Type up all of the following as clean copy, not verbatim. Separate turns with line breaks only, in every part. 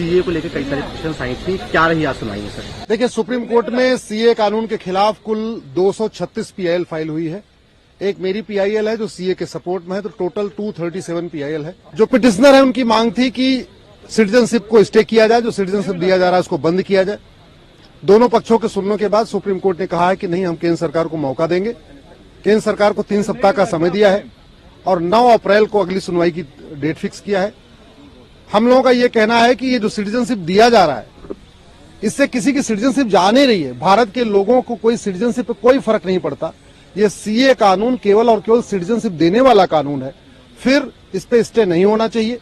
CA को लेकर कई सारी पिटीशन आई थी, क्या रही आज सुनाई है सर?
देखिए, सुप्रीम कोर्ट में सीए कानून के खिलाफ कुल 236 पीआईएल फाइल हुई है। एक मेरी पीआईएल है जो सीए के सपोर्ट में है, तो टोटल 237 पीआईएल है। जो पिटिशनर है उनकी मांग थी कि सिटीजनशिप को स्टे किया जाए, जो सिटीजनशिप दिया जा रहा है उसको बंद किया जाए। दोनों पक्षों के सुनने के बाद सुप्रीम कोर्ट ने कहा है कि नहीं, हम केंद्र सरकार को मौका देंगे। केंद्र सरकार को 3 सप्ताह का समय दिया है और 9 अप्रैल को अगली सुनवाई की डेट फिक्स किया है। हम लोगों का ये कहना है कि ये जो सिटीजनशिप दिया जा रहा है, इससे किसी की सिटीजनशिप जा नहीं रही है। भारत के लोगों को कोई सिटीजनशिप पे कोई फर्क नहीं पड़ता। ये सीए कानून केवल और केवल सिटीजनशिप देने वाला कानून है, फिर इस पे स्टे नहीं होना चाहिए।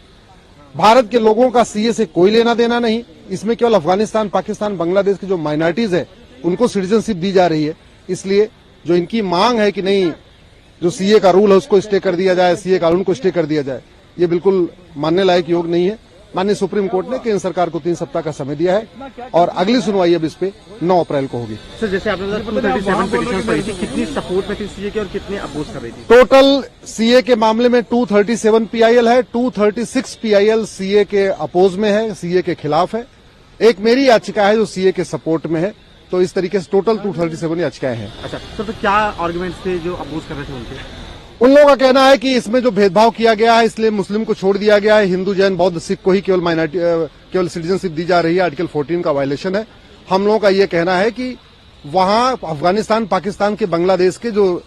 भारत के लोगों का सीए से कोई लेना देना नहीं। इसमें केवल अफगानिस्तान, पाकिस्तान, बांग्लादेश की जो माइनॉरिटीज है उनको सिटीजनशिप दी जा रही है। इसलिए जो इनकी मांग है कि नहीं, जो सीए का रूल है उसको स्टे कर दिया जाए, सीए कानून को स्टे कर दिया जाए, ये बिल्कुल मानने लायक योग नहीं है। माननीय सुप्रीम कोर्ट ने केंद्र सरकार को 3 सप्ताह का समय दिया है और अगली सुनवाई अब इस पे 9 अप्रैल को होगी।
सर, जैसे आपने 237 पिटीशन पड़ी थी, कितनी सपोर्ट में थी सीए की और कितने अपोज कर रही थी?
टोटल सीए के मामले में 237 पीआईएल है, 236 पीआईएल सीए के अपोज में है, सीए के खिलाफ है। एक मेरी याचिका है जो सीए के सपोर्ट में है। तो इस तरीके से टोटल 237 याचिकाएं हैं।
अच्छा सर, तो क्या आर्गुमेंट्स थे जो अपोज कर रहे थे उनके?
उन लोगों का कहना है कि इसमें जो भेदभाव किया गया है, इसलिए मुस्लिम को छोड़ दिया गया है, हिंदू, जैन, बौद्ध, सिख को ही केवल माइनॉरिटी, केवल सिटीजनशिप दी जा रही है। आर्टिकल 14 का वायलेशन है। हम लोगों का ये कहना है कि वहां अफगानिस्तान, पाकिस्तान के, बांग्लादेश के जो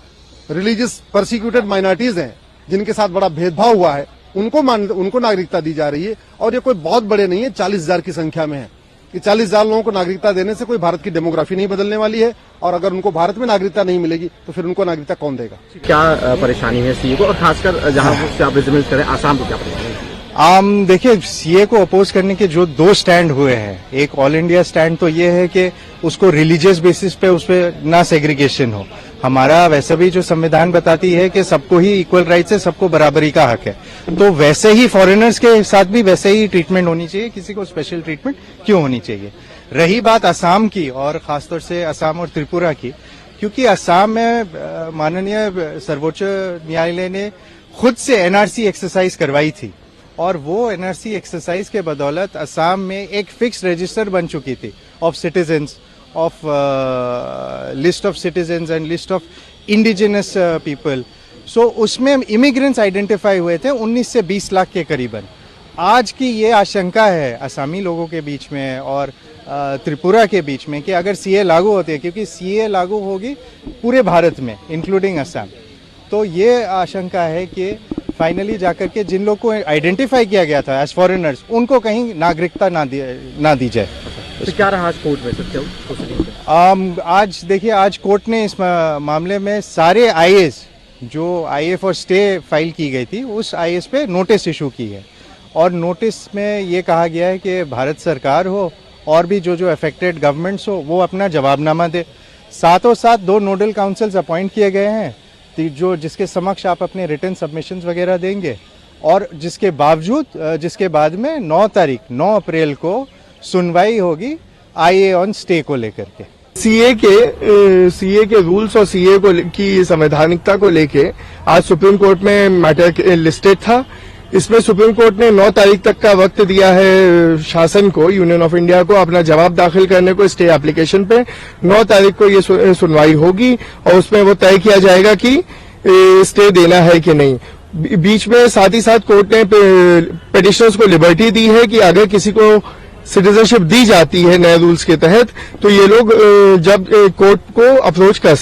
रिलीजियस परसिक्यूटेड माइनॉरिटीज हैं, जिनके साथ बड़ा भेदभाव हुआ है, उनको नागरिकता दी जा रही है। और ये कोई बहुत बड़े नहीं है, 40,000 की संख्या में है। कि 40,000 लोगों को नागरिकता देने से कोई भारत की डेमोग्राफी नहीं बदलने वाली है। और अगर उनको भारत में नागरिकता नहीं मिलेगी तो फिर उनको नागरिकता कौन देगा?
क्या परेशानी है सीए को, और खासकर जहां से आप रिजल्ट करें, आसाम को क्या परेशानी है?
देखिए, सीए को अपोज करने के जो 2 स्टैंड हुए हैं, एक ऑल इंडिया स्टैंड तो ये है कि उसको रिलीजियस बेसिस पे उस पर ना सेग्रीगेशन हो। हमारा वैसे भी जो संविधान बताती है कि सबको ही इक्वल राइट्स है, सबको बराबरी का हक है, तो वैसे ही फॉरेनर्स के साथ भी वैसे ही ट्रीटमेंट होनी चाहिए। किसी को स्पेशल ट्रीटमेंट क्यों होनी चाहिए? रही बात असम की, और खासतौर से असम और त्रिपुरा की, क्योंकि असम में माननीय सर्वोच्च न्यायालय ने खुद से एनआरसी एक्सरसाइज करवाई थी, और वो एनआरसी एक्सरसाइज के बदौलत असम में एक फिक्स रजिस्टर बन चुकी थी of citizens, of list of citizens and list of indigenous people. So उसमें इमिग्रेंट्स आइडेंटिफाई हुए थे 19 से 20 लाख के करीबन। आज की ये आशंका है असमी लोगों के बीच में और त्रिपुरा के बीच में कि अगर सीए लागू होती है, क्योंकि सीए लागू होगी पूरे भारत में इंक्लूडिंग असम, तो ये आशंका है कि फाइनली जाकर के जिन लोग को आइडेंटिफाई किया गया था एज फॉरेनर्स, उनको कहीं नागरिकता ना दी जाए।
तो क्या रहा आज कोर्ट में सर?
आज देखिए, आज कोर्ट ने इस मामले में सारे आईएएस जो आईए फॉर स्टे फाइल की गई थी, उस आईएएस पे नोटिस इशू की है। और नोटिस में ये कहा गया है कि भारत सरकार हो और भी जो अफेक्टेड गवर्नमेंट्स हो, वो अपना जवाबनामा दे। साथों साथ 2 नोडल काउंसिल्स अपॉइंट किए गए हैं, जिसके समक्ष आप अपने रिटर्न सबमिशंस वगैरह देंगे, और जिसके बाद में 9 अप्रैल को सुनवाई होगी आईए ऑन स्टे को लेकर के।
सीए के रूल्स और सीए की संवैधानिकता को लेके आज सुप्रीम कोर्ट में मैटर लिस्टेड था। इसमें सुप्रीम कोर्ट ने 9 तारीख तक का वक्त दिया है शासन को, यूनियन ऑफ इंडिया को, अपना जवाब दाखिल करने को स्टे एप्लीकेशन पे। 9 तारीख को ये सुनवाई होगी और उसमें वो तय किया जाएगा कि स्टे देना है कि नहीं। बीच में साथ ही साथ कोर्ट ने पिटिशनर्स को लिबर्टी दी है कि अगर किसी को सिटीजनशिप दी जाती है नए रूल्स के तहत, तो ये लोग जब कोर्ट को अप्रोच कर